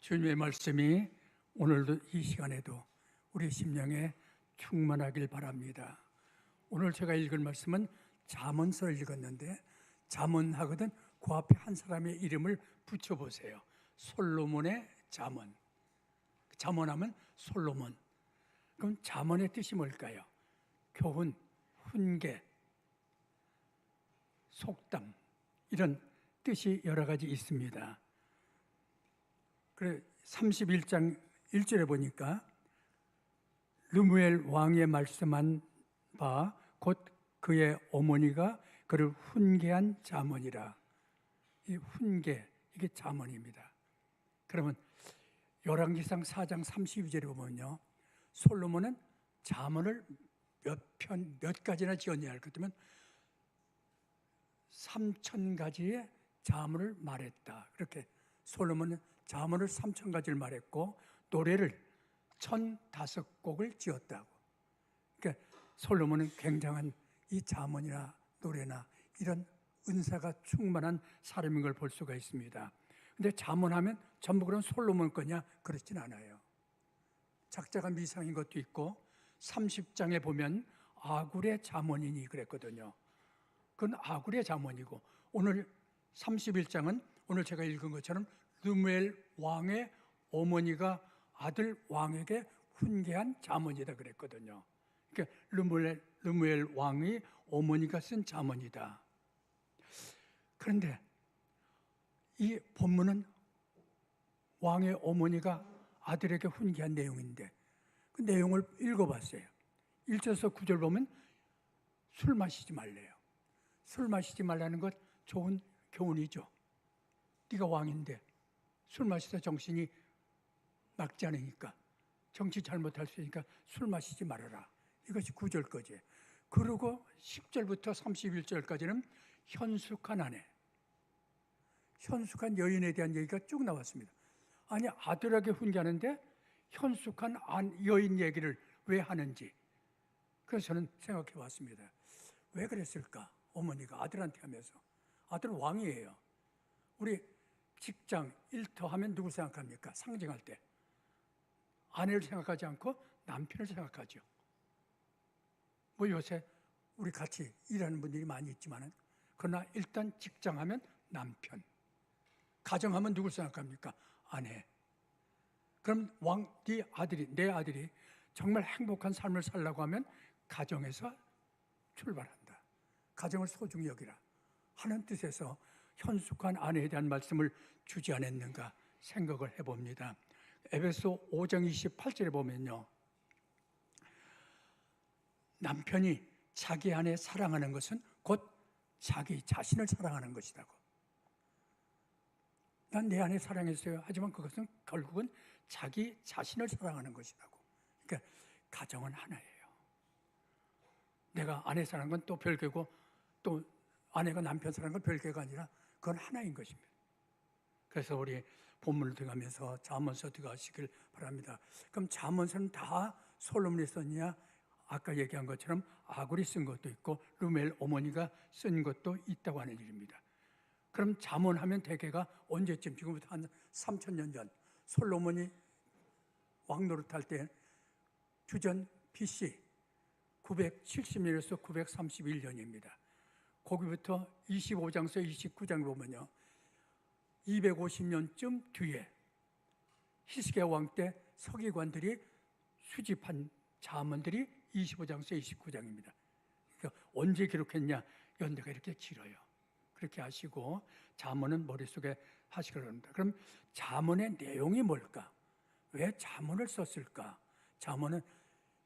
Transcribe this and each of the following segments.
주님의 말씀이 오늘도 이 시간에도 우리 심령에 충만하길 바랍니다. 오늘 제가 읽을 말씀은 잠언서를 읽었는데 잠언하거든 그 앞에 한 사람의 이름을 붙여보세요. 솔로몬의 잠언. 잠언하면 솔로몬. 그럼 잠언의 뜻이 뭘까요? 교훈, 훈계, 속담 이런 뜻이 여러 가지 있습니다. 그래 31장 1절에 보니까 르무엘 왕의 말씀한 바 곧 그의 어머니가 그를 훈계한 잠언이라. 이 훈계, 이게 잠언입니다. 그러면 열왕기상 4장 32절에 보면요, 솔로몬은 잠언을 몇 가지나 지었냐 할 것 같으면 3,000가지의 잠언을 말했다. 그렇게 솔로몬은 잠언을 3,000가지를 말했고 노래를 1,005곡을 지었다고. 그러니까 솔로몬은 굉장한 이 잠언이나 노래나 이런 은사가 충만한 사람인 걸 볼 수가 있습니다. 근데 잠언하면 전부 그런 솔로몬 거냐? 그렇진 않아요. 작자가 미상인 것도 있고 30장에 보면 아굴의 잠언이니 그랬거든요. 그건 아굴의 잠언이고 오늘 31장은 오늘 제가 읽은 것처럼 르무엘 왕의 어머니가 아들 왕에게 훈계한 잠언이다 그랬거든요. 그러니까 르무엘 왕의 어머니가 쓴 잠언이다. 그런데 이 본문은 왕의 어머니가 아들에게 훈계한 내용인데 그 내용을 읽어봤어요. 1절에서 9절 보면 술 마시지 말래요. 술 마시지 말라는 것 좋은 교훈이죠. 네가 왕인데 술 마시다 정신이 맑지 않으니까 정치 잘못할 수 있으니까 술 마시지 말아라. 이것이 9절 거지. 그리고 10절부터 31절까지는 현숙한 아내, 현숙한 여인에 대한 얘기가 쭉 나왔습니다. 아니 아들에게 훈계하는데 현숙한 여인 얘기를 왜 하는지. 그래서 저는 생각해 봤습니다. 왜 그랬을까? 어머니가 아들한테 하면서. 아들은 왕이에요. 우리 직장, 일터 하면 누구 생각합니까? 상징할 때. 아내를 생각하지 않고 남편을 생각하죠. 뭐 요새 우리 같이 일하는 분들이 많이 있지만은 그러나 일단 직장 하면 남편. 가정하면 누굴 생각합니까? 아내. 그럼 내 아들이 정말 행복한 삶을 살려고 하면 가정에서 출발한다. 가정을 소중히 여기라 하는 뜻에서 현숙한 아내에 대한 말씀을 주지 않았는가 생각을 해봅니다. 에베소 5장 28절에 보면요, 남편이 자기 아내 사랑하는 것은 곧 자기 자신을 사랑하는 것이라고. 난 내 아내 사랑했어요. 하지만 그것은 결국은 자기 자신을 사랑하는 것이라고. 그러니까 가정은 하나예요. 내가 아내 사랑한 건 또 별개고 또 아내가 남편 사랑한 건 별개가 아니라 그건 하나인 것입니다. 그래서 우리 본문을 들어가면서 잠언서 들어가시길 바랍니다. 그럼 잠언서는 다 솔로몬이 썼냐? 아까 얘기한 것처럼 아굴이 쓴 것도 있고 르무엘 어머니가 쓴 것도 있다고 하는 일입니다. 그럼 잠언하면 대개가 언제쯤? 지금부터 한 3,000년 전 솔로몬이 왕노릇할 때 주전 BC 970년에서 931년입니다. 거기부터 25장에서 29장 보면요, 250년쯤 뒤에 히스기야 왕 때 서기관들이 수집한 잠언들이 25장에서 29장입니다. 그러니까 언제 기록했냐? 연대가 이렇게 길어요. 그렇게 하시고 잠언은 머릿속에 하시기 바랍니다. 그럼 잠언의 내용이 뭘까? 왜 잠언을 썼을까? 잠언은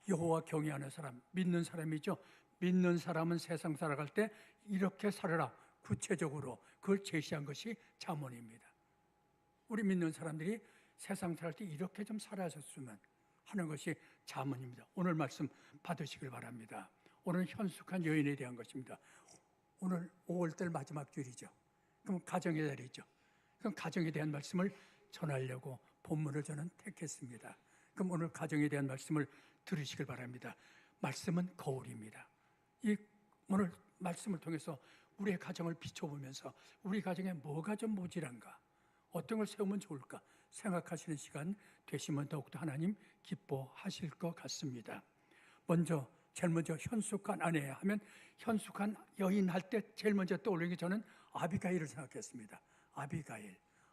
여호와 경외하는 사람, 믿는 사람이죠. 믿는 사람은 세상 살아갈 때 이렇게 살아라. 구체적으로 그걸 제시한 것이 잠언입니다. 우리 믿는 사람들이 세상 살아갈 때 이렇게 좀 살아줬으면 하는 것이 잠언입니다. 오늘 말씀 받으시길 바랍니다. 오늘 현숙한 여인에 대한 것입니다. 오늘 5월달 마지막 주일이죠. 그럼 가정의 달이죠. 그럼 가정에 대한 말씀을 전하려고 본문을 저는 택했습니다. 그럼 오늘 가정에 대한 말씀을 들으시길 바랍니다. 말씀은 거울입니다. 이 오늘 말씀을 통해서 우리의 가정을 비춰보면서 우리 가정에 뭐가 좀 모질한가, 어떤 걸 세우면 좋을까 생각하시는 시간 되시면 더욱더 하나님 기뻐하실 것 같습니다. 먼저 제일 먼저 현숙한 아내 하면 현숙한 여인 할 때 제일 먼저 떠오르는 게 저는 아비가일을 생각했습니다.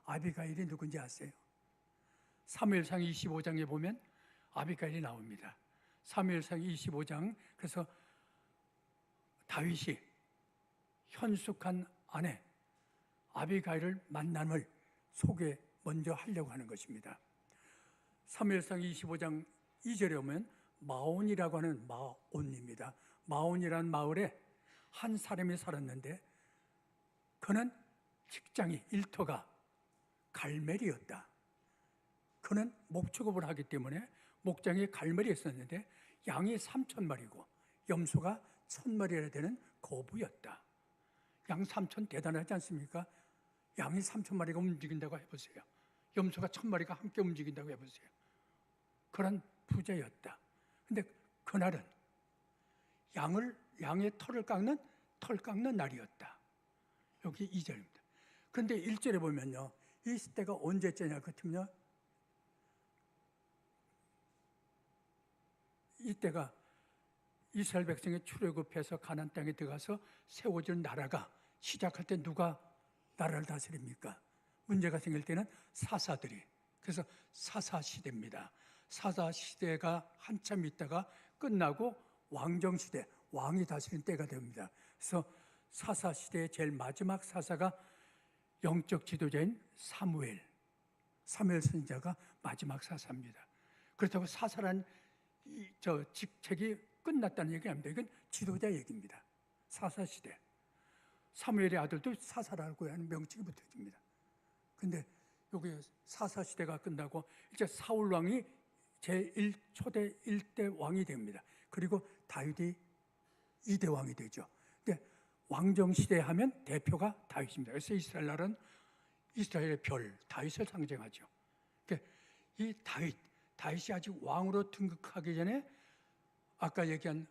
아비가일이 누군지 아세요? 사무엘상 25장에 보면 아비가일이 나옵니다. 사무엘상 25장, 그래서 다윗이 현숙한 아내 아비가일을 만남을 소개 먼저 하려고 하는 것입니다. 사무엘상 25장 2절에 오면 마온이라고 하는 마온입니다. 마온이라는 마을에 한 사람이 살았는데 그는 직장이 일터가 갈멜이었다. 그는 목축업을 하기 때문에 목장에 갈멜이 있었는데 양이 3,000마리고 염소가 1,000마리나 되는 거부였다. 양 3,000 대단하지 않습니까? 양이 3,000마리가 움직인다고 해보세요. 염소가 1,000마리가 함께 움직인다고 해보세요. 그런 부자였다. 근데 그날은 양의 털을 깎는 털 깎는 날이었다. 여기 2절입니다. 그런데 1절에 보면요, 이 때가 언제쯤이냐 같으면요, 이때가 이스라엘 백성이 출애굽해서 가나안 땅에 들어가서 세워진 나라가 시작할 때 누가 나라를 다스립니까? 문제가 생길 때는 사사들이. 그래서 사사시대입니다. 사사시대가 한참 있다가 끝나고 왕정시대, 왕이 다스리는 때가 됩니다. 그래서 사사시대의 제일 마지막 사사가 영적 지도자인 사무엘 선지자가 마지막 사사입니다. 그렇다고 사사란 직책이 끝났다는 얘기 아닙니다. 이건 지도자 얘기입니다. 사사시대. 사무엘의 아들도 사사라고 하는 명칭이 붙어집니다. 근데 여기 사사시대가 끝나고 이제 사울 왕이 초대 1대 왕이 됩니다. 그리고 다윗이 2대 왕이 되죠. 근데 왕정시대 하면 대표가 다윗입니다. 그래서 이스라엘 나라는 이스라엘의 별, 다윗을 상징하죠. 그러니까 이 다윗이 아직 왕으로 등극하기 전에 아까 얘기한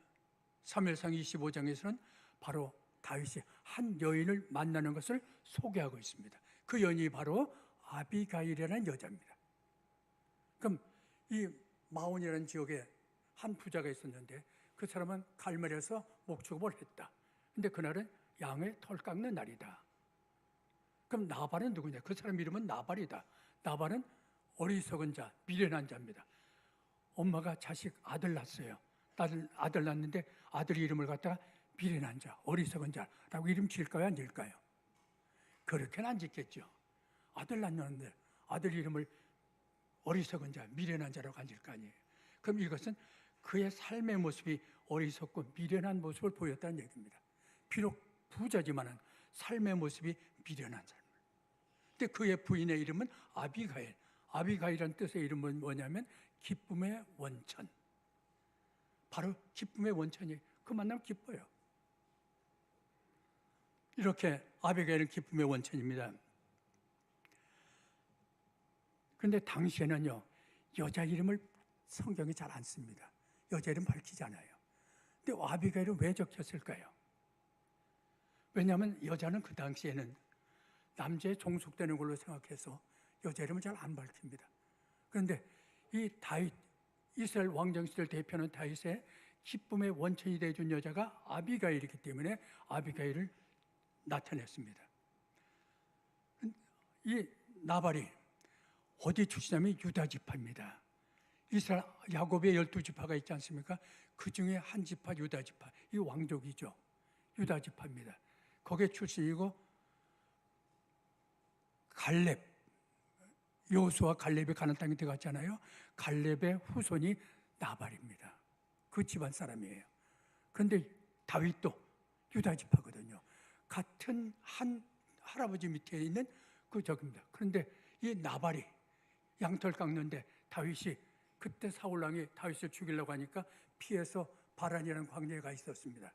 사무엘상 25장에서는 바로 다윗이 한 여인을 만나는 것을 소개하고 있습니다. 그 여인이 바로 아비가일이라는 여자입니다. 그럼 이 마온이라는 지역에 한 부자가 있었는데 그 사람은 갈멜에서 목축업을 했다. 근데 그날은 양의 털 깎는 날이다. 그럼 나발은 누구냐? 그 사람 이름은 나발이다. 나발은 어리석은 자, 미련한 자입니다. 엄마가 아들 낳았어요. 아들 낳았는데 아들 이름을 갖다가 미련한 자, 어리석은 자라고 이름 지을까요? 안 지을까요? 그렇게는 안 짓겠죠. 아들 낳았는데 아들 이름을 어리석은 자, 미련한 자라고 안 지을 거 아니에요. 그럼 이것은 그의 삶의 모습이 어리석고 미련한 모습을 보였다는 얘기입니다. 비록 부자지만은 삶의 모습이 미련한 삶. 근데 그의 부인의 이름은 아비가일. 아비가일이라는 뜻의 이름은 뭐냐면 기쁨의 원천. 바로 기쁨의 원천이에요. 그 만나면 기뻐요. 이렇게 아비가일은 기쁨의 원천입니다. 그런데 당시에는요, 여자 이름을 성경이 잘 안 씁니다. 여자 이름 밝히지 않아요. 근데 아비가일은 왜 적혔을까요? 왜냐하면 여자는 그 당시에는 남자에 종속되는 걸로 생각해서 여자 이름을 잘 안 밝힙니다. 그런데 이 다윗, 이스라엘 왕정시대를 대표하는 다윗의 기쁨의 원천이 되어준 여자가 아비가일이기 때문에 아비가일을 나타냈습니다. 이 나발이 어디 출신이냐면 유다 지파입니다. 이스라엘 야곱의 12지파가 있지 않습니까? 그 중에 한 지파 유다 지파, 이 왕족이죠. 유다 지파입니다. 거기에 출신이고 갈렙, 여호수아 갈렙이 가나안 땅에 들어갔잖아요. 갈렙의 후손이 나발입니다. 그 집안 사람이에요. 그런데 다윗도 유다 지파거든요. 같은 한 할아버지 밑에 있는 그 적입니다. 그런데 이 나발이 양털 깎는데 다윗이 그때 사울왕이 다윗을 죽이려고 하니까 피해서 바란이라는 광야가 있었습니다.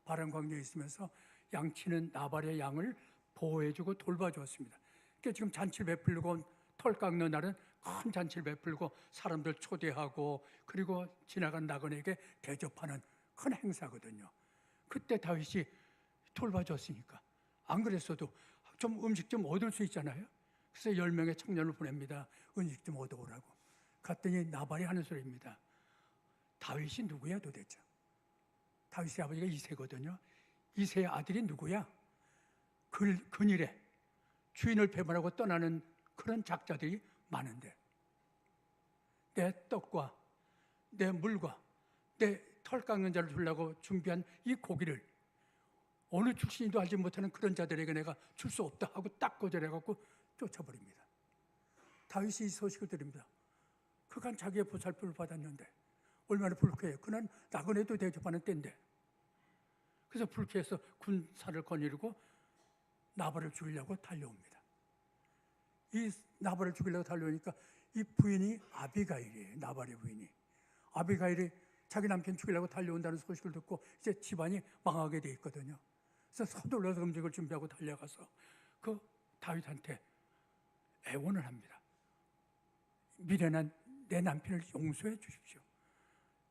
바란 광야에 있으면서 양치는 나발의 양을 보호해주고 돌봐주었습니다. 그러니까 지금 잔치를 베풀고 털 깎는 날은 큰 잔치를 베풀고 사람들 초대하고 그리고 지나간 나그네에게 대접하는 큰 행사거든요. 그때 다윗이 돌봐줬으니까 안 그랬어도 좀 음식 좀 얻을 수 있잖아요. 그래서 10명의 청년을 보냅니다. 은식 좀 얻어오라고. 갔더니 나발이 하는 소리입니다. 다윗이 누구야 도대체? 다윗의 아버지가 이새거든요. 이새의 아들이 누구야? 근일에 주인을 배반하고 떠나는 그런 작자들이 많은데 내 떡과 내 물과 내 털 깎는 자를 주려고 준비한 이 고기를 어느 출신이도 알지 못하는 그런 자들에게 내가 줄 수 없다 하고 딱 거절해갖고 쫓아버립니다. 다윗이 이 소식을 들읍니다. 그간 자기의 보살핌을 받았는데 얼마나 불쾌해요. 그는 나그네도 대접하는 때인데. 그래서 불쾌해서 군사를 거느리고 나발을 죽이려고 달려옵니다. 이 나발을 죽이려고 달려오니까 이 부인이 아비가일이에요. 나발의 부인이. 아비가일이 자기 남편 죽이려고 달려온다는 소식을 듣고 이제 집안이 망하게 돼 있거든요. 그래서 서둘러서 음식을 준비하고 달려가서 그 다윗한테 애원을 합니다. 미련한 내 남편을 용서해 주십시오.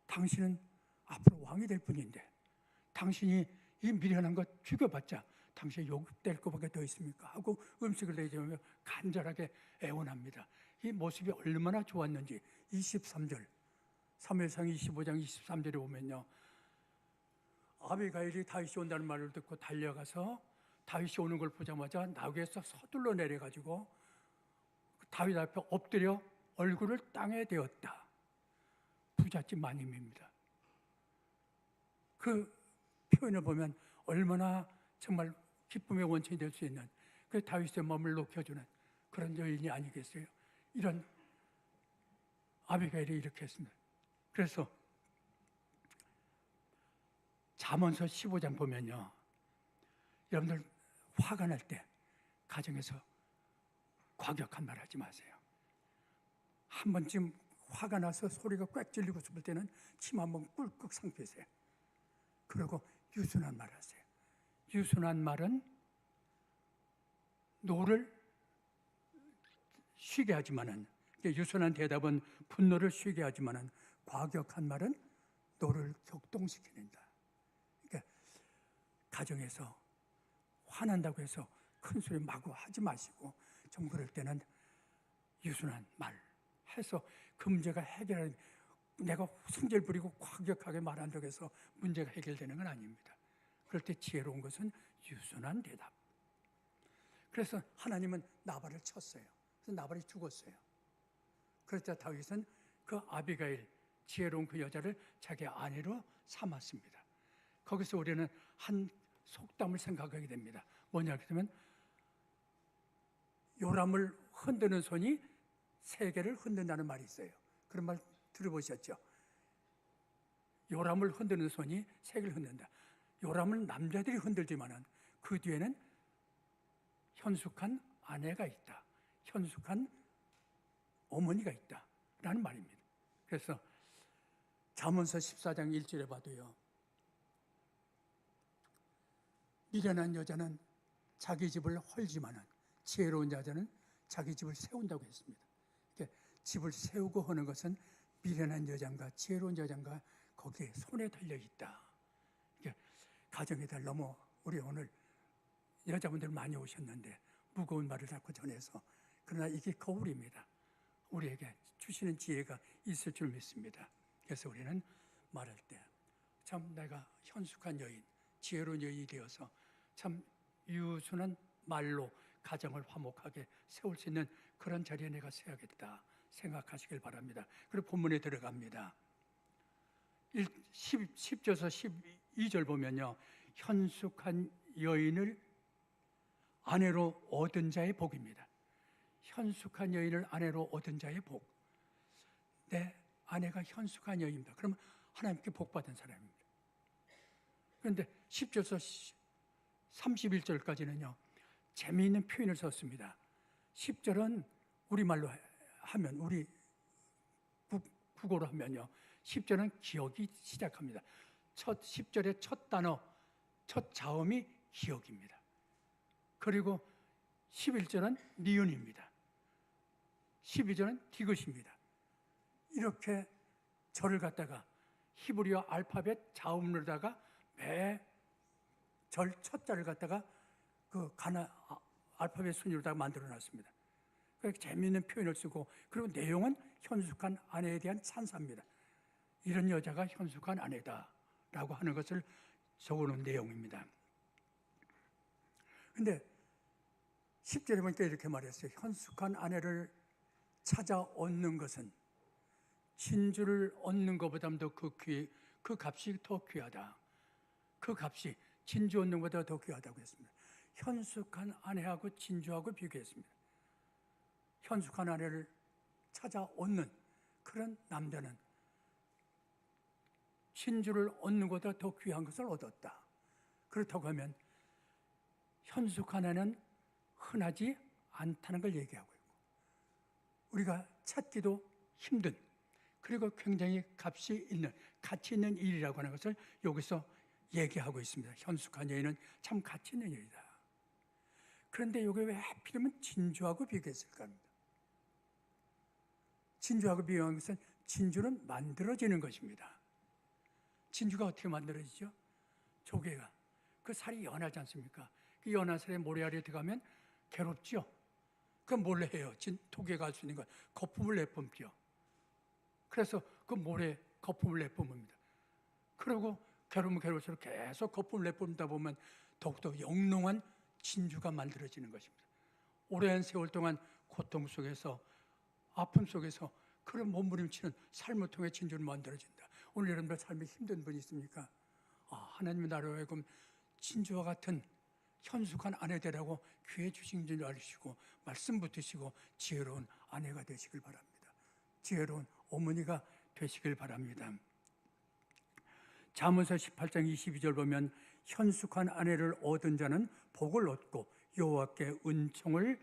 당신은 앞으로 왕이 될 분인데 당신이 이 미련한 것 죽여봤자 당신이 욕될 것밖에 더 있습니까? 하고 음식을 내주며 간절하게 애원합니다. 이 모습이 얼마나 좋았는지 23절 사무엘상 25장 23절에 보면요. 아비가일이 다윗이 온다는 말을 듣고 달려가서 다윗이 오는 걸 보자마자 나귀에서 서둘러 내려가지고 다윗 앞에 엎드려 얼굴을 땅에 대었다. 부잣집 마님입니다. 그 표현을 보면 얼마나 정말 기쁨의 원천이 될 수 있는 그 다윗의 마음을 녹여주는 그런 여인이 아니겠어요? 이런 아비가일이 이렇게 했습니다. 그래서 잠언서 15장 보면요. 여러분들 화가 날 때 가정에서 과격한 말 하지 마세요. 한 번쯤 화가 나서 소리가 꽥 질리고 싶을 때는 침 한번 꿀꺽 삼키세요. 그리고 유순한 말 하세요. 유순한 말은 노를 쉬게 하지만은, 유순한 대답은 분노를 쉬게 하지만은 과격한 말은 노를 격동시키는다. 그러니까 가정에서 화난다고 해서 큰 소리 마구 하지 마시고 좀 그럴 때는 유순한 말 해서 그 문제가 해결하는, 내가 성질 부리고 과격하게 말한다고 해서 문제가 해결되는 건 아닙니다. 그럴 때 지혜로운 것은 유순한 대답. 그래서 하나님은 나발을 쳤어요. 그래서 나발이 죽었어요. 그러자 다윗은 그 아비가일, 지혜로운 그 여자를 자기 아내로 삼았습니다. 거기서 우리는 한 속담을 생각하게 됩니다. 뭐냐 그러면 요람을 흔드는 손이 세계를 흔든다는 말이 있어요. 그런 말 들어보셨죠? 요람을 흔드는 손이 세계를 흔든다. 요람은 남자들이 흔들지만은 그 뒤에는 현숙한 아내가 있다. 현숙한 어머니가 있다라는 말입니다. 그래서 잠언서 14장 1절에 봐도요. 미련한 여자는 자기 집을 헐지만은 지혜로운 여자는 자기 집을 세운다고 했습니다. 그러니까 집을 세우고 하는 것은 미련한 여자인가 지혜로운 여자인가 거기에 손에 달려 있다. 그러니까 가정에다 너무 우리 오늘 여자분들 많이 오셨는데 무거운 말을 자꾸 전해서, 그러나 이게 거울입니다. 우리에게 주시는 지혜가 있을 줄 믿습니다. 그래서 우리는 말할 때 참 내가 현숙한 여인, 지혜로운 여인이 되어서 참 유순한 말로 가정을 화목하게 세울 수 있는 그런 자리에 내가 서야겠다 생각하시길 바랍니다. 그리고 본문에 들어갑니다. 10절에서 12절 보면요. 현숙한 여인을 아내로 얻은 자의 복입니다. 현숙한 여인을 아내로 얻은 자의 복. 내 아내가 현숙한 여인입니다. 그러면 하나님께 복받은 사람입니다. 그런데 10절에서 31절까지는요. 재미있는 표현을 썼습니다. 10절은 우리말로 하면, 우리 국어로 하면요. 10절은 기억이 시작합니다. 10절의 첫 단어, 첫 자음이 기억입니다. 그리고 11절은 니은입니다. 12절은 디귿입니다. 이렇게 절을 갖다가 히브리어 알파벳 자음으로다가 매 절 첫 자를 갖다가 그 알파벳 순위로다가 만들어 놨습니다. 재미있는 표현을 쓰고, 그리고 내용은 현숙한 아내에 대한 찬사입니다. 이런 여자가 현숙한 아내다라고 하는 것을 적어놓은 내용입니다. 근데 10절에 보니까 이렇게 말했어요. 현숙한 아내를 찾아 얻는 것은 진주를 얻는 것보다도 그 값이 더 귀하다. 그 값이 진주 얻는 것보다 더 귀하다고 했습니다. 현숙한 아내하고 진주하고 비교했습니다. 현숙한 아내를 찾아 얻는 그런 남자는 진주를 얻는 것보다 더 귀한 것을 얻었다. 그렇다고 하면 현숙한 아내는 흔하지 않다는 걸 얘기하고 있고, 우리가 찾기도 힘든, 그리고 굉장히 값이 있는, 가치 있는 일이라고 하는 것을 여기서 얘기하고 있습니다. 현숙한 여인은 참 가치 있는 일이다. 그런데 이게 왜 하필이면 진주하고 비교했을까 합니다. 진주하고 비교한 것은 진주는 만들어지는 것입니다. 진주가 어떻게 만들어지죠? 조개가 그 살이 연하지 않습니까? 그 연한 살에 모래알이 들어가면 괴롭죠. 그럼 뭘 해요? 토개가 할 수 있는 건 거품을 내뿜죠. 그래서 그 모래 거품을 내뿜습니다. 그리고 괴로우면 괴로울수록 계속 거품을 내뿜다 보면 더욱더 영롱한 진주가 만들어지는 것입니다. 오랜 세월 동안 고통 속에서, 아픔 속에서 그런 몸부림치는 삶을 통해 진주를 만들어진다. 오늘 여러분들 삶에 힘든 분이 있습니까? 하나님의 나라로 하여금 진주와 같은 현숙한 아내 되라고 귀해 주신 줄 알으시고 말씀 붙으시고 지혜로운 아내가 되시길 바랍니다. 지혜로운 어머니가 되시길 바랍니다. 잠언서 18장 22절 보면 현숙한 아내를 얻은 자는 복을 얻고 여호와께 은총을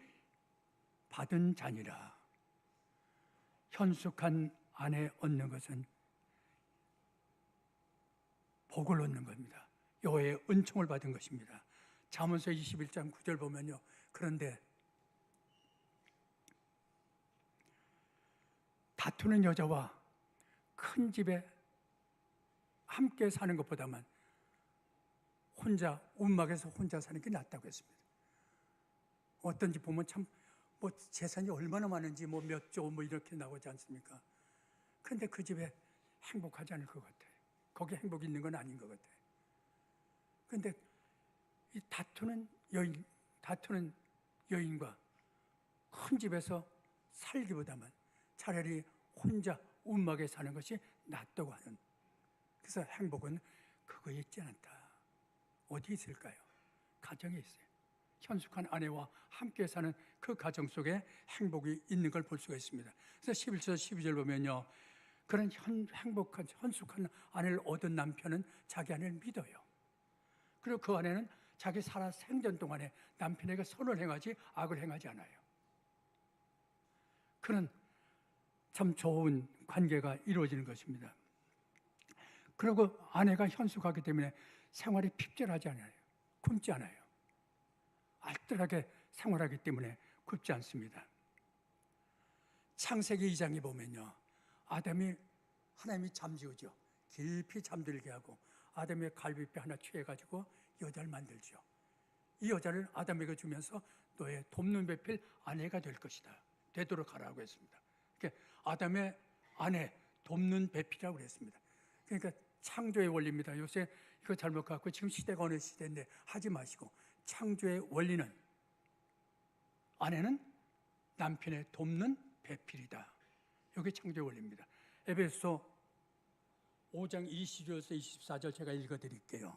받은 자니라. 현숙한 아내 얻는 것은 복을 얻는 겁니다. 여호와의 은총을 받은 것입니다. 잠언서 21장 9절 보면요. 그런데 다투는 여자와 큰 집에 함께 사는 것보다는 혼자 움막에서 혼자 사는 게 낫다고 했습니다. 어떤 집 보면 참 재산이 얼마나 많은지 몇 조 이렇게 나오지 않습니까? 그런데 그 집에 행복하지 않을 것 같아요. 거기 행복이 있는 건 아닌 것 같아요. 그런데 이 다투는 여인과 큰 집에서 살기보다는 차라리 혼자 움막에 사는 것이 낫다고 하는, 그래서 행복은 그거에 있지 않다. 어디 있을까요? 가정에 있어요. 현숙한 아내와 함께 사는 그 가정 속에 행복이 있는 걸 볼 수가 있습니다. 그래서 11절 12절 보면요, 그런 행복한 현숙한 아내를 얻은 남편은 자기 아내를 믿어요. 그리고 그 아내는 자기 살아 생전 동안에 남편에게 선을 행하지 악을 행하지 않아요. 그런 참 좋은 관계가 이루어지는 것입니다. 그리고 아내가 현숙하기 때문에 생활이 핍절하지 않아요. 굶지 않아요. 알뜰하게 생활하기 때문에 굶지 않습니다. 창세기 2장에 보면요, 하나님이 잠지우죠. 깊이 잠들게 하고 아담의 갈비뼈 하나 취해가지고 여자를 만들죠. 이 여자를 아담에게 주면서 너의 돕는 배필 아내가 될 것이다. 되도록 하라고 했습니다. 그러니까 아담의 아내, 돕는 배필이라고 그랬습니다. 그러니까 창조의 원리입니다. 요새 이거 잘못 갖고 지금 시대가 어느 시대인데 하지 마시고, 창조의 원리는 아내는 남편의 돕는 배필이다. 이게 창조의 원리입니다. 에베소 5장 20절에서 24절 제가 읽어드릴게요.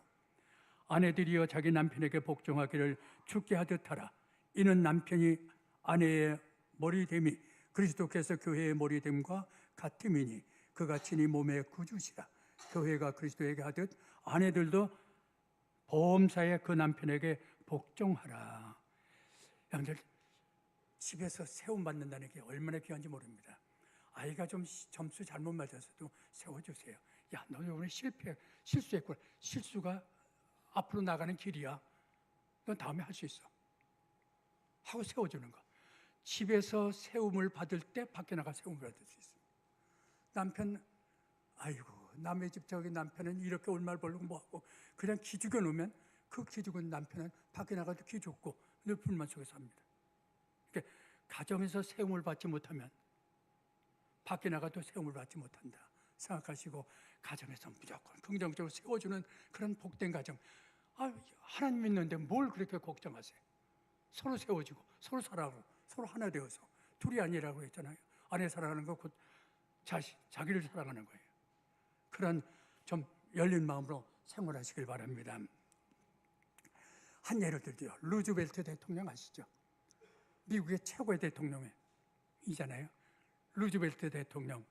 아내들이여 자기 남편에게 복종하기를 주께 하듯 하라. 이는 남편이 아내의 머리됨이 그리스도께서 교회의 머리됨과 같음이니 그가 친히 몸의 구주시라. 교회가 그리스도에게 하듯 아내들도 범사에 그 남편에게 복종하라. 여러분들, 집에서 세움받는다는 게 얼마나 귀한지 모릅니다. 아이가 좀 점수 잘못 맞아서도 세워주세요. 야, 너 오늘 실수했구나. 실수가 앞으로 나가는 길이야. 넌 다음에 할 수 있어. 하고 세워주는 거. 집에서 세움을 받을 때 밖에 나가 세움을 받을 수 있습니다. 남편, 남의 집 저기 남편은 이렇게 얼마를 벌고 뭐하고 그냥 기죽여 놓으면 그 기죽은 남편은 밖에 나가도 기죽고 늘 불만 속에 삽니다. 그러니까 가정에서 세움을 받지 못하면 밖에 나가도 세움을 받지 못한다 생각하시고 가정에서 무조건 긍정적으로 세워주는 그런 복된 가정. 하나님 믿는데 뭘 그렇게 걱정하세요? 서로 세워주고 서로 사랑하고 서로 하나 되어서, 둘이 아니라고 했잖아요. 아내 사랑하는 거 곧 자기를 사랑하는 거예요. 그런 좀 열린 마음으로 생활하시길 바랍니다. 한 예를 들죠. 루즈벨트 대통령 아시죠? 미국의 최고의 대통령이잖아요. 루즈벨트 대통령,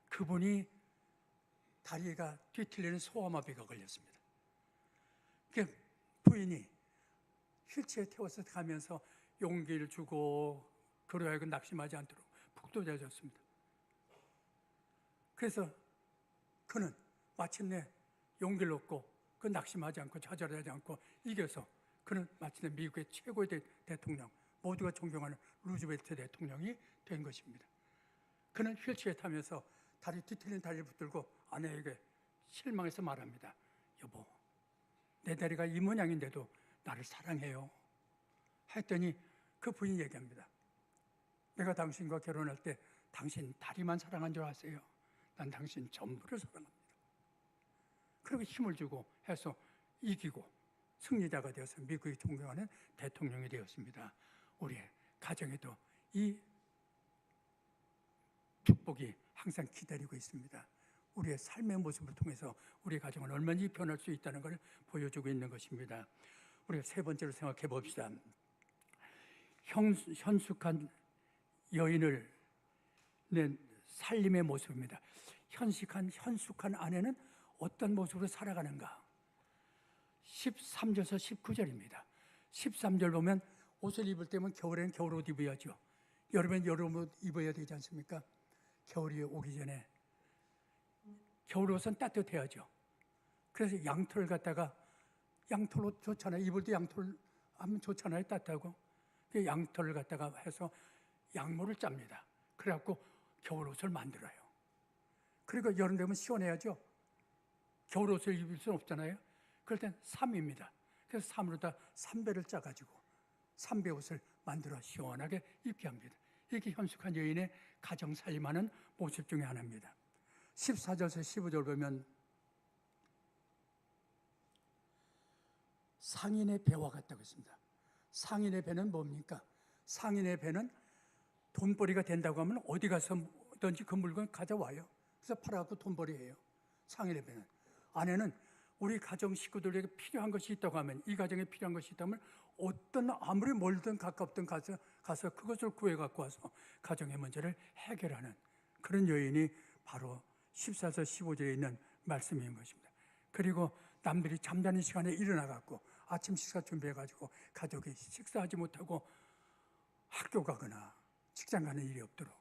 그분이 다리가 뒤틀리는 소아마비가 걸렸습니다. 그 부인이 휠체어에 태워서 가면서 용기를 주고 그로 하여금 낙심하지 않도록 북돋아줬습니다. 그래서 그는 마침내 용기를 얻고 그 낙심하지 않고 좌절하지 않고 이겨서 그는 마침내 미국의 최고의 대통령, 모두가 존경하는 루즈벨트 대통령이 된 것입니다. 그는 휠체어에 타면서 다리 뒤틀린 다리를 붙들고 아내에게 실망해서 말합니다. 여보, 내 다리가 이 모양인데도 나를 사랑해요. 했더니 그 부인이 얘기합니다. 내가 당신과 결혼할 때 당신 다리만 사랑한 줄 아세요? 난 당신 전부를 사랑합니다. 그리고 힘을 주고 해서 이기고 승리자가 되어서 미국이 존경하는 대통령이 되었습니다. 우리의 가정에도 이 축복이 항상 기다리고 있습니다. 우리의 삶의 모습을 통해서 우리 가정은 얼마나 변할 수 있다는 것을 보여주고 있는 것입니다. 우리가 세 번째로 생각해 봅시다. 현숙한 여인을 낸 살림의 모습입니다. 현숙한 아내는 어떤 모습으로 살아가는가? 13절에서 19절입니다. 13절 보면 옷을 입을 때면 겨울에는 겨울옷 입어야죠. 여름엔 여름옷 입어야 되지 않습니까? 겨울이 오기 전에 겨울옷은 따뜻해야죠. 그래서 양털을 갖다가, 양털옷 좋잖아요. 입을 때 양털 하면 좋잖아요. 따뜻하고. 그 양털을 갖다가 해서 양모를 짭니다. 그래갖고 겨울옷을 만들어요. 그리고 여름 되면 시원해야죠. 겨울옷을 입을 수는 없잖아요. 그럴 땐 삼입니다. 그래서 삼으로 다 삼배를 짜가지고 삼배 옷을 만들어 시원하게 입게 합니다. 이게 현숙한 여인의 가정 살림하는 모습 중에 하나입니다. 14절에서 15절 보면 상인의 배와 같다고 했습니다. 상인의 배는 뭡니까? 상인의 배는 돈벌이가 된다고 하면 어디 가서든지 그 물건 가져와요. 그래서 팔아갖고 돈벌이해요. 상인의 배는. 아내는 우리 가정 식구들에게 필요한 것이 있다고 하면, 이 가정에 필요한 것이 있다면 아무리 멀든 가깝든 가서 그것을 구해 갖고 와서 가정의 문제를 해결하는 그런 여인이 바로 14절 15절에 있는 말씀인 것입니다. 그리고 남들이 잠자는 시간에 일어나 갖고 아침 식사 준비해 가지고 가족이 식사하지 못하고 학교 가거나 직장 가는 일이 없도록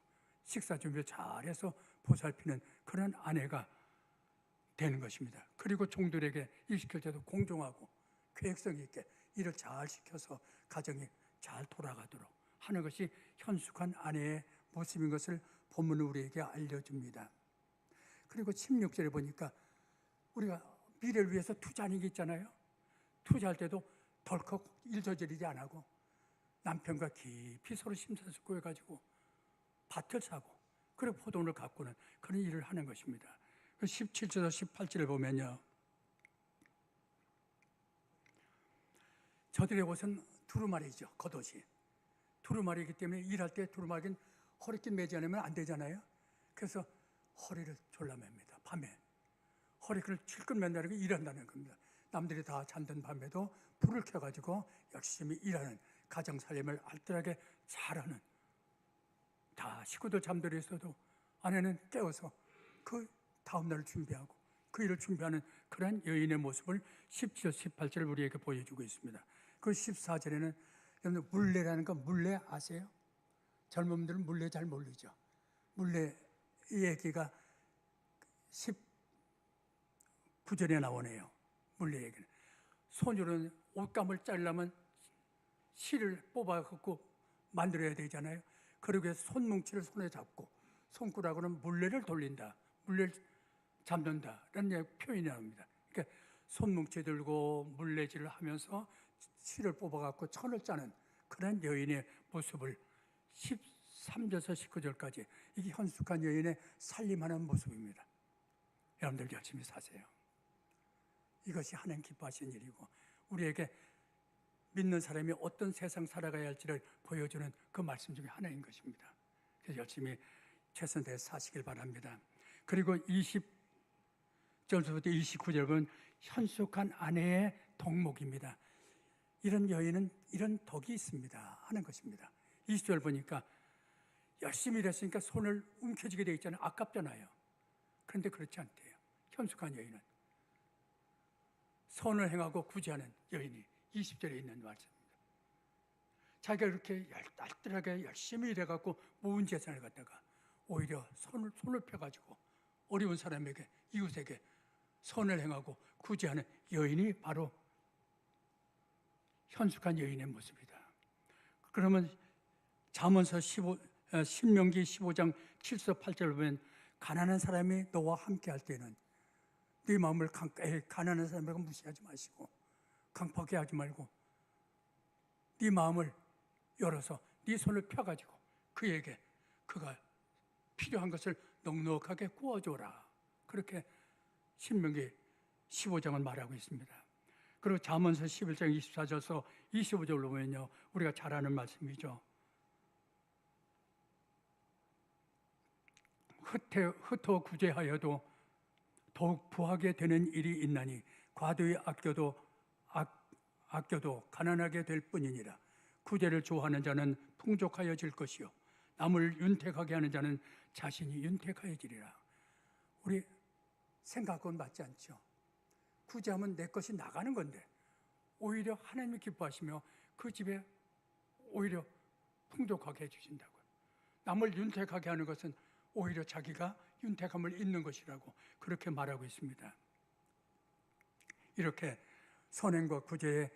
식사 준비를 잘해서 보살피는 그런 아내가 되는 것입니다. 그리고 종들에게 일 시킬 때도 공정하고 계획성 있게 일을 잘 시켜서 가정이 잘 돌아가도록 하는 것이 현숙한 아내의 모습인 것을 본문은 우리에게 알려줍니다. 그리고 16절에 보니까 우리가 미래를 위해서 투자하는 게 있잖아요. 투자할 때도 덜컥 일 저지르지 안 하고 남편과 깊이 서로 심사숙고해가지고 밭을 사고 그리고 포도원을 가꾸는 그런 일을 하는 것입니다. 17절에서 18절을 보면요, 저들의 옷은 두루마리죠. 겉옷이 두루마리이기 때문에 일할 때 두루마리는 허리끈 매지 않으면 안 되잖아요. 그래서 허리를 졸라맵니다. 밤에 허리끈을 질끈 맨다는 게 일한다는 겁니다. 남들이 다 잠든 밤에도 불을 켜가지고 열심히 일하는, 가정 살림을 알뜰하게 잘하는, 다 식구들 잠들어 있어도 아내는 깨워서 그 다음날을 준비하고 그 일을 준비하는 그런 여인의 모습을 17절, 18절 우리에게 보여주고 있습니다. 그 14절에는 여러분 물레라는 거, 물레 아세요? 젊은 분들은 물레 잘 모르죠. 물레 얘기가 19절에 나오네요. 물레 얘기는. 소녀는 옷감을 자르려면 실을 뽑아갖고 만들어야 되잖아요. 그러기 위해서 손뭉치를 손에 잡고 손가락으로는 물레를 돌린다, 물레를 잡는다라는 표현이 나옵니다. 그러니까 손뭉치 들고 물레질을 하면서 실을 뽑아갖고 천을 짜는 그런 여인의 모습을 13절에서 19절까지 이게 현숙한 여인의 살림하는 모습입니다. 여러분들 열심히 사세요. 이것이 하나님 기뻐하시는 일이고 우리에게 믿는 사람이 어떤 세상 살아가야 할지를 보여주는 그 말씀 중에 하나인 것입니다. 그래서 열심히 최선 다해서 사시길 바랍니다. 그리고 20절부터 29절 보면 현숙한 아내의 덕목입니다. 이런 여인은 이런 덕이 있습니다 하는 것입니다. 20절 보니까 열심히 일했으니까 손을 움켜쥐게 되어 있잖아요. 아깝잖아요. 그런데 그렇지 않대요. 현숙한 여인은 선을 행하고 구제하는 여인이 20절에 있는 말씀입니다. 자기가 이렇게 알뜰하게 열심히 일해갖고 모은 재산을 갖다가 오히려 손을 펴가지고 어려운 사람에게, 이웃에게 선을 행하고 구제하는 여인이 바로 현숙한 여인의 모습이다. 그러면 잠언서 신명기 15장 7절 8절 보면 가난한 사람이 너와 함께 할 때는 네 마음을 가난한 사람에게 무시하지 마시고 강팍해 하지 말고 네 마음을 열어서 네 손을 펴가지고 그에게 그가 필요한 것을 넉넉하게 구워줘라. 그렇게 신명기 15장을 말하고 있습니다. 그리고 잠언서 11장 24절에서 25절로 보면요, 우리가 잘 아는 말씀이죠. 흩어 구제하여도 더욱 부하게 되는 일이 있나니 과도히 아껴도 가난하게 될 뿐이니라. 구제를 좋아하는 자는 풍족하여질 것이요 남을 윤택하게 하는 자는 자신이 윤택하여지리라. 우리 생각은 맞지 않죠. 구제하면 내 것이 나가는 건데 오히려 하나님이 기뻐하시며 그 집에 오히려 풍족하게 해주신다고요. 남을 윤택하게 하는 것은 오히려 자기가 윤택함을 잊는 것이라고 그렇게 말하고 있습니다. 이렇게 선행과 구제에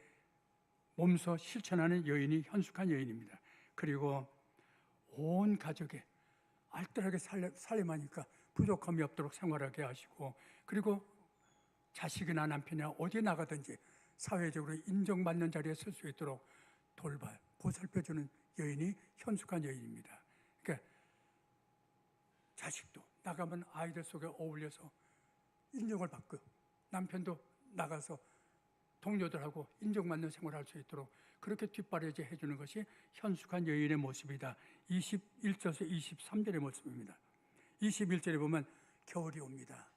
몸소 실천하는 여인이 현숙한 여인입니다. 그리고 온 가족에 알뜰하게 살림하니까 부족함이 없도록 생활하게 하시고, 그리고 자식이나 남편이나 어디 나가든지 사회적으로 인정받는 자리에 설 수 있도록 보살펴주는 여인이 현숙한 여인입니다. 그러니까 자식도 나가면 아이들 속에 어울려서 인정을 받고 남편도 나가서 동료들하고 인정받는 생활을 할 수 있도록 그렇게 뒷바라지 해주는 것이 현숙한 여인의 모습이다. 21절에서 23절의 모습입니다. 21절에 보면 겨울이 옵니다.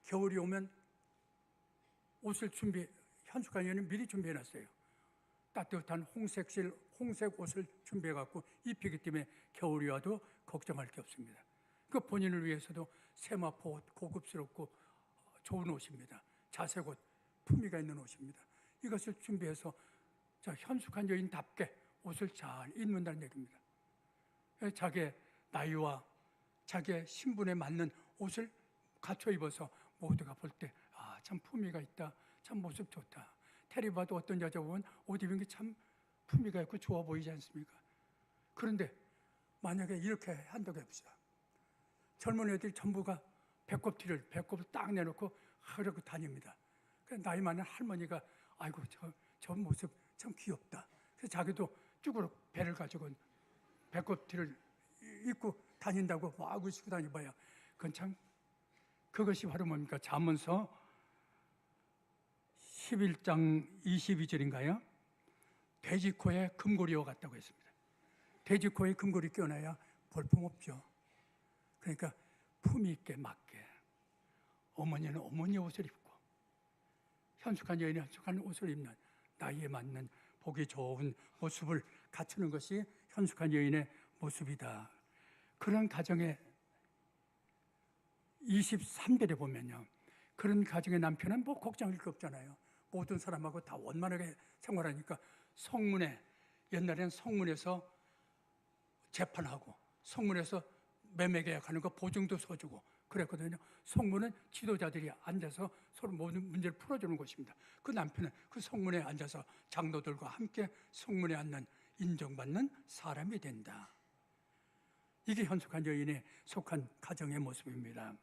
겨울이 오면 옷을 현숙한 여인은 미리 준비해놨어요. 따뜻한 홍색 옷을 준비해갖고 입히기 때문에 겨울이 와도 걱정할 게 없습니다. 그 본인을 위해서도 세마포 옷, 고급스럽고 좋은 옷입니다. 자색 옷, 품위가 있는 옷입니다. 이것을 준비해서 현숙한 여인답게 옷을 잘 입는다는 얘기입니다. 자기의 나이와 자기의 신분에 맞는 옷을 갖춰 입어서 모두가 볼 때 참 품위가 있다, 참 모습 좋다. 테레비봐도 어떤 여자 보면 옷 입은 게 참 품위가 있고 좋아 보이지 않습니까? 그런데 만약에 이렇게 한다고 해봅시다. 젊은 애들이 전부가 배꼽을 딱 내놓고 그러고 다닙니다. 나이 많은 할머니가 아이고 저 모습 참 귀엽다. 그래서 자기도 쭈그럭 배를 가지고 배꼽티를 입고 다닌다고 막 으시고 다니봐야 그것이 바로 뭡니까? 잠언서 11장 22절인가요? 돼지 코에 금고리와 같다고 했습니다. 돼지 코에 금고리 껴놔야 볼품없죠. 그러니까 품위 있게 맞게 어머니는 어머니의 옷을 입고 현숙한 여인이 현숙한 옷을 입는 나이에 맞는 보기 좋은 모습을 갖추는 것이 현숙한 여인의 모습이다. 그런 가정의 23절에 보면요, 그런 가정의 남편은 뭐 걱정할 게 없잖아요. 모든 사람하고 다 원만하게 생활하니까 옛날에는 성문에서 재판하고 성문에서 매매 계약하는 거 보증도 서주고 그랬거든요. 성문은 지도자들이 앉아서 서로 모든 문제를 풀어주는 곳입니다. 그 남편은 그 성문에 앉아서 장로들과 함께 성문에 앉는 인정받는 사람이 된다. 이게 현숙한 여인에 속한 가정의 모습입니다.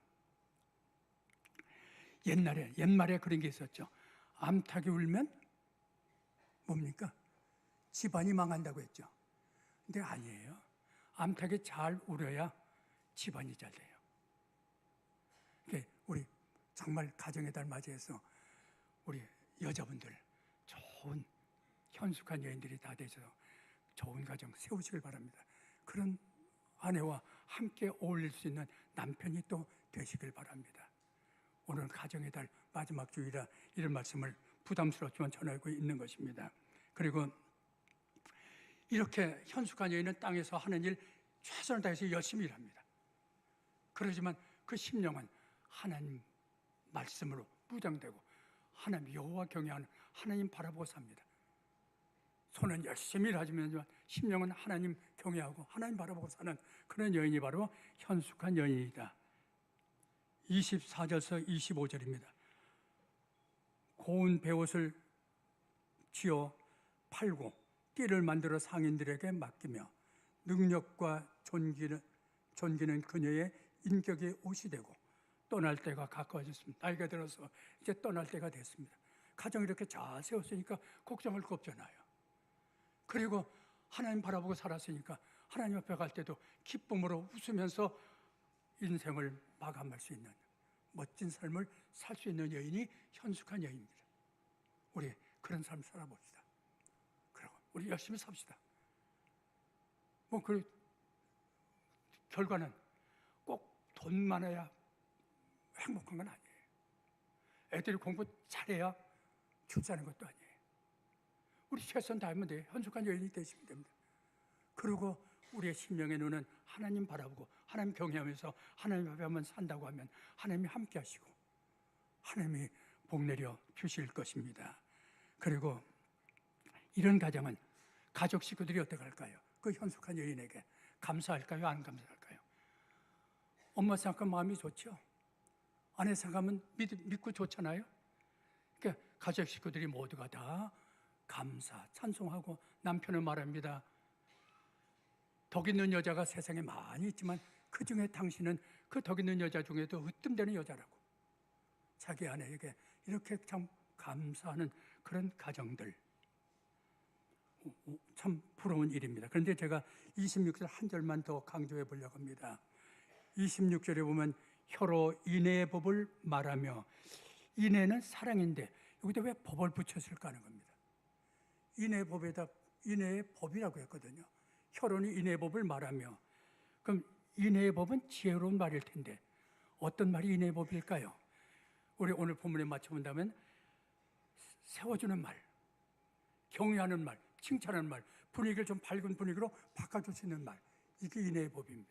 옛말에 그런 게 있었죠. 암탉이 울면 뭡니까? 집안이 망한다고 했죠. 근데 아니에요. 암탉이 잘 울어야 집안이 잘 돼요. 우리 정말 가정의 달 맞이해서 우리 여자분들 좋은 현숙한 여인들이 다 되셔서 좋은 가정 세우시길 바랍니다. 그런 아내와 함께 어울릴 수 있는 남편이 또 되시길 바랍니다. 오늘 가정의 달 마지막 주일이라 이런 말씀을 부담스럽지만 전하고 있는 것입니다. 그리고 이렇게 현숙한 여인은 땅에서 하는 일 최선을 다해서 열심히 일합니다. 그러지만 그 심령은 하나님 말씀으로 무장되고 하나님 여호와 경외하는 하나님 바라보고 삽니다. 손은 열심히 일하지만 심령은 하나님 경외하고 하나님 바라보고 사는 그런 여인이 바로 현숙한 여인이다. 24절서 25절입니다. 고운 베옷을 쥐어 팔고 띠를 만들어 상인들에게 맡기며 능력과 존귀는 그녀의 인격의 옷이 되고 떠날 때가 가까워졌습니다. 나이가 들어서 이제 떠날 때가 됐습니다. 가정 이렇게 잘 세웠으니까 걱정할 거 없잖아요. 그리고 하나님 바라보고 살았으니까 하나님 앞에 갈 때도 기쁨으로 웃으면서 인생을 마감할 수 있는 멋진 삶을 살 수 있는 여인이 현숙한 여인입니다. 우리 그런 삶 살아봅시다. 그리고 우리 열심히 삽시다. 그 결과는 꼭 돈 많아야 행복한 건 아니에요. 애들이 공부 잘해야 출세하는 것도 아니에요. 우리 최선 다하면 돼요. 현숙한 여인이 되시면 됩니다. 그리고 우리의 심령의 눈은 하나님 바라보고 하나님 경외하면서 하나님 앞에 한번 산다고 하면 하나님이 함께 하시고 하나님이 복 내려 주실 것입니다. 그리고 이런 가정은 가족 식구들이 어떻게 할까요? 그 현숙한 여인에게 감사할까요? 안 감사할까요? 엄마 생각하면 마음이 좋죠. 아내 생각하면 믿고 좋잖아요. 그러니까 가족 식구들이 모두가 다 감사, 찬송하고 남편은 말합니다. 덕 있는 여자가 세상에 많이 있지만 그 중에 당신은 그 덕 있는 여자 중에도 으뜸되는 여자라고. 자기 아내에게 이렇게 참 감사하는 그런 가정들. 참 부러운 일입니다. 그런데 제가 26절 한 절만 더 강조해 보려고 합니다. 26절에 보면 혀로 인애의 법을 말하며, 인애는 사랑인데 여기다 왜 법을 붙였을까 하는 겁니다. 인애의 법에다 인애의 법이라고 했거든요. 혀로는 인애의 법을 말하며, 그럼 인애의 법은 지혜로운 말일 텐데 어떤 말이 인애의 법일까요? 우리 오늘 본문에 맞춰본다면 세워주는 말, 경외하는 말, 칭찬하는 말, 분위기를 좀 밝은 분위기로 바꿔줄 수 있는 말, 이게 인애의 법입니다.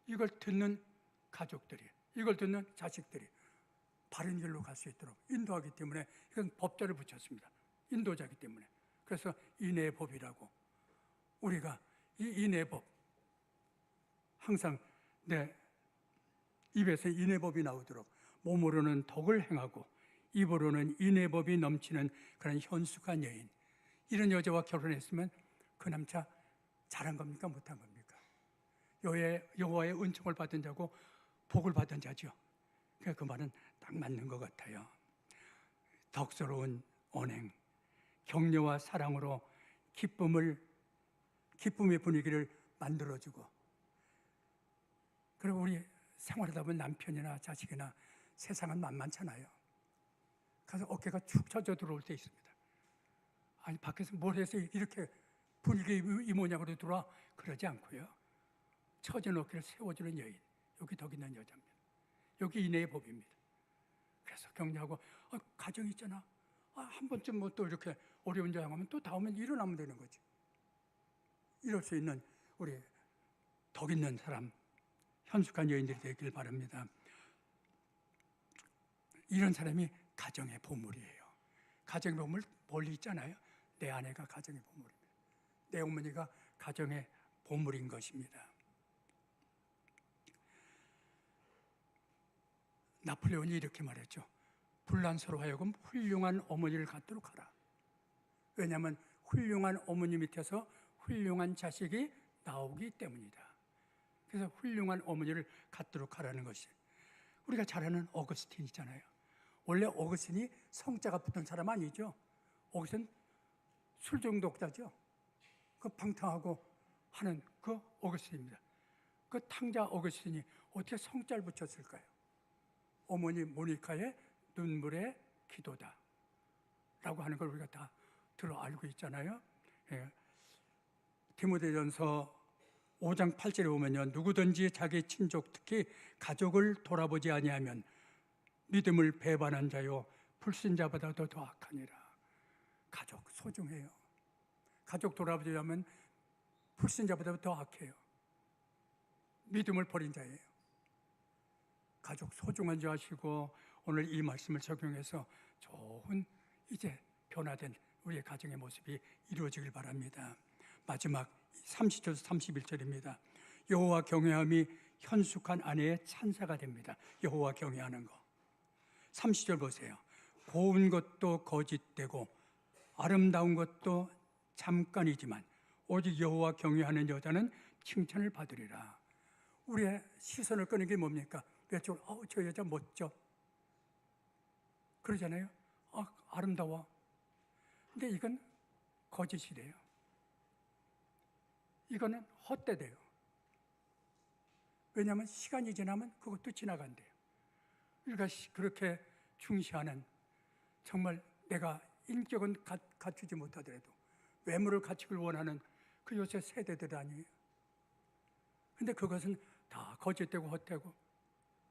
이걸 듣는 가족들이, 이걸 듣는 자식들이 바른 길로 갈 수 있도록 인도하기 때문에 이건 법자를 붙였습니다. 인도자이기 때문에. 그래서 인애의 법이라고. 우리가 이 인애의 법, 항상 내 입에서 인애의 법이 나오도록 몸으로는 덕을 행하고 입으로는 인애의 법이 넘치는 그런 현숙한 여인, 이런 여자와 결혼했으면 그 남자 잘한 겁니까? 못한 겁니까? 여호와의 은총을 받은 자고 복을 받은 자죠. 그 말은 딱 맞는 것 같아요. 덕스러운 언행, 격려와 사랑으로 기쁨의 분위기를 만들어주고, 그리고 우리 생활하다 보면 남편이나 자식이나 세상은 만만찮아요. 그래서 어깨가 축 처져 들어올 때 있습니다. 아니 밖에서 뭘 해서 이렇게 분위기 이 모양으로 들어와, 그러지 않고요. 처진 어깨를 세워주는 여인, 여기 덕 있는 여자입니다. 여기 인애의 법입니다. 그래서 격려하고, 가정 있잖아. 한 번쯤 뭐 또 이렇게 어려운 자양하면 또 다음엔 일어나면 되는 거지. 이럴 수 있는 우리 덕 있는 사람, 현숙한 여인들이 되길 바랍니다. 이런 사람이 가정의 보물이에요. 가정의 보물 멀리 있잖아요. 내 아내가 가정의 보물입니다. 내 어머니가 가정의 보물인 것입니다. 나폴레온이 이렇게 말했죠. 불란서로 하여금 훌륭한 어머니를 갖도록 하라. 왜냐하면 훌륭한 어머니 밑에서 훌륭한 자식이 나오기 때문이다. 그래서 훌륭한 어머니를 갖도록 하라는 것이, 우리가 잘 아는 어거스틴 있잖아요. 원래 어거스틴이 성자가 붙은 사람 아니죠. 어거스틴 술 중독자죠. 그 방탕하고 하는 그 어거스틴입니다. 그 탕자 어거스틴이 어떻게 성자를 붙였을까요? 어머니 모니카의 눈물의 기도다 라고 하는 걸 우리가 다 들어 알고 있잖아요. 예. 디모데전서 5장 8절에 보면요, 누구든지 자기 친족 특히 가족을 돌아보지 아니하면 믿음을 배반한 자요 불신자보다도 더 악하니라. 가족 소중해요. 가족 돌아보지 않으면 불신자보다 더 악해요. 믿음을 버린 자예요. 가족 소중한 줄 아시고 오늘 이 말씀을 적용해서 좋은 이제 변화된 우리의 가정의 모습이 이루어지길 바랍니다. 마지막 30절 31절입니다. 여호와 경외함이 현숙한 아내의 찬사가 됩니다. 여호와 경외하는 거. 30절 보세요. 고운 것도 거짓되고 아름다운 것도 잠깐이지만 오직 여호와 경외하는 여자는 칭찬을 받으리라. 우리의 시선을 끄는 게 뭡니까? 외적으로 저 여자 멋져 그러잖아요. 아름다워. 근데 이건 거짓이래요. 이거는 헛되대요. 왜냐하면 시간이 지나면 그것도 지나간대요. 우리가 그렇게 중시하는, 정말 내가 인격은 갖추지 못하더라도 외모를 갖추길 원하는 그 요새 세대들 아니에요. 근데 그것은 다 거짓되고 헛되고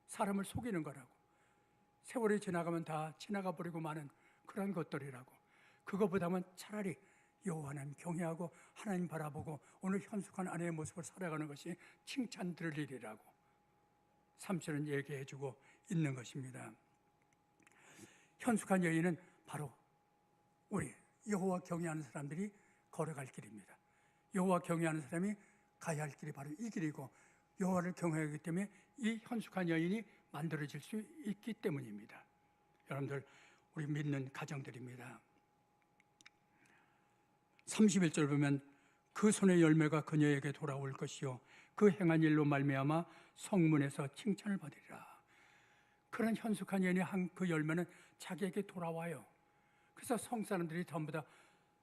사람을 속이는 거라고. 세월이 지나가면 다 지나가 버리고 마는 그런 것들이라고. 그거보다는 차라리 여호와 하나님 경외하고 하나님 바라보고 오늘 현숙한 아내의 모습을 살아가는 것이 칭찬 들을 일이라고 3절은 얘기해주고 있는 것입니다. 현숙한 여인은 바로 우리 여호와 경외하는 사람들이 걸어갈 길입니다. 여호와 경외하는 사람이 가야 할 길이 바로 이 길이고, 여호와를 경외하기 때문에 이 현숙한 여인이 만들어질 수 있기 때문입니다. 여러분들, 우리 믿는 가정들입니다. 31절 보면 그 손의 열매가 그녀에게 돌아올 것이요 그 행한 일로 말미암아 성문에서 칭찬을 받으리라. 그런 현숙한 여인이 한 그 열매는 자기에게 돌아와요. 그래서 성 사람들이 전부 다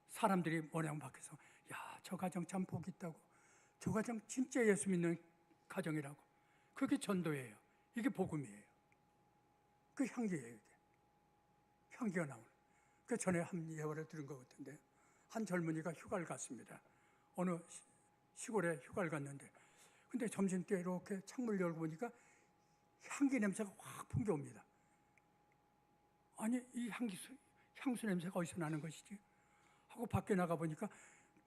사람들이 뭐냐면 밖에서 야, 저 가정 참 복 있다고, 저 가정 진짜 예수 믿는 가정이라고. 그게 전도예요. 이게 복음이에요. 그 향기예요. 이게 향기가 나오는. 그 전에 한 예화를 들은 것 같은데, 한 젊은이가 휴가를 갔습니다. 어느 시골에 휴가를 갔는데, 근데 점심 때 이렇게 창문을 열고 보니까 향기 냄새가 확 풍겨옵니다. 아니, 이 향수 냄새가 어디서 나는 것이지? 하고 밖에 나가 보니까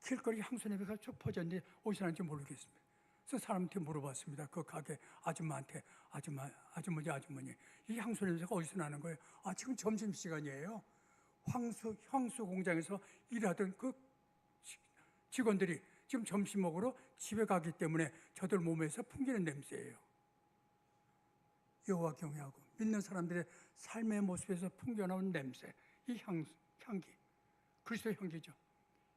길거리 향수 냄새가 쭉 퍼졌는데 어디서 나는지 모르겠습니다. 그래서 사람한테 물어봤습니다. 그 가게 아줌마한테, 아주머니, 이 향수 냄새가 어디서 나는 거예요? 지금 점심시간이에요. 향수 공장에서 일하던 그 직원들이 지금 점심 먹으러 집에 가기 때문에 저들 몸에서 풍기는 냄새예요. 여호와 경외하고 믿는 사람들의 삶의 모습에서 풍겨나온 냄새, 이 향기, 그리스도의 향기죠.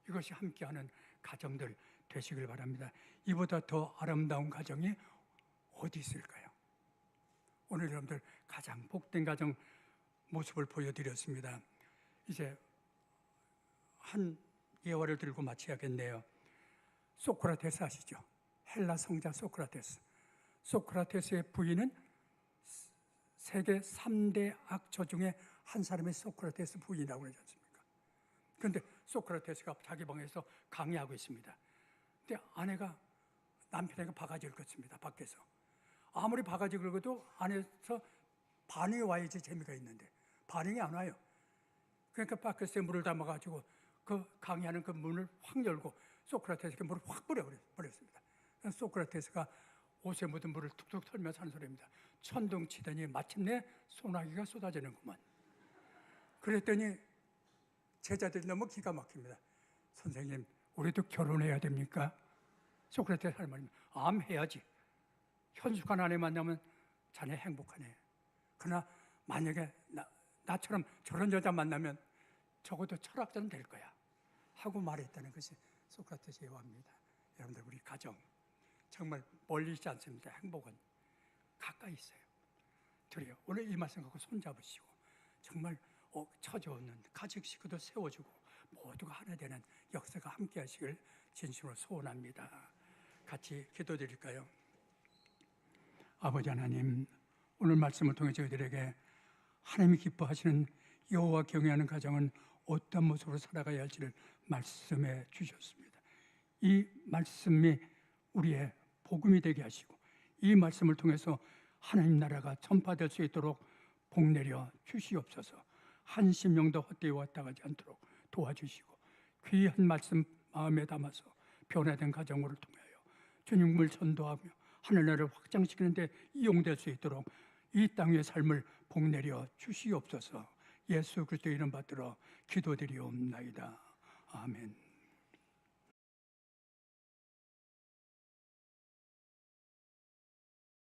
이것이 함께하는 가정들 되시길 바랍니다. 이보다 더 아름다운 가정이 어디 있을까요? 오늘 여러분들 가장 복된 가정 모습을 보여드렸습니다. 이제 한 예화를 들고 마쳐야겠네요. 소크라테스 아시죠? 헬라 성자 소크라테스. 소크라테스의 부인은 세계 3대 악처 중에 한 사람의 소크라테스 부인이라고 그러지 않습니까? 그런데 소크라테스가 자기 방에서 강의하고 있습니다. 근데 아내가 남편에게 바가지를 긁습니다. 밖에서. 아무리 바가지 긁어도 안에서 반응이 와야지 재미가 있는데 반응이 안 와요. 그러니까 밖에서 물을 담아가지고 그 강의하는 그 문을 확 열고 소크라테스에게 물을 확 뿌려버렸습니다. 소크라테스가 옷에 묻은 물을 툭툭 털면서 하는 소리입니다. 천둥 치더니 마침내 소나기가 쏟아지는구만. 그랬더니 제자들이 너무 기가 막힙니다. 선생님, 우리도 결혼해야 됩니까? 소크라테스 할 말입니다. 해야지. 현숙한 아내 만나면 자네 행복하네. 그러나 만약에 나처럼 저런 여자 만나면 적어도 철학자는 될 거야 하고 말했다는 것이 소크라테스의 예화입니다. 여러분들, 우리 가정 정말 멀리 있지 않습니다. 행복은 가까이 있어요. 그래요. 오늘 이 말씀 갖고 손잡으시고 정말 처져오는 가족 식구도 세워주고 모두가 하나 되는 역사가 함께 하시길 진심으로 소원합니다. 같이 기도드릴까요? 아버지 하나님, 오늘 말씀을 통해 저희들에게 하나님이 기뻐하시는 여호와 경외하는 가정은 어떤 모습으로 살아가야 할지를 말씀해 주셨습니다. 이 말씀이 우리의 복음이 되게 하시고 이 말씀을 통해서 하나님 나라가 전파될 수 있도록 복내려 주시옵소서. 한 심령도 헛되이 왔다 가지 않도록 도와주시고 귀한 말씀 마음에 담아서 변화된 가정으로 통하여 주님을 전도하며 하늘나라를 확장시키는 데 이용될 수 있도록 이 땅의 삶을 복내려 주시옵소서. 예수 그리스도의 이름 받들어 기도드리옵나이다. 아멘.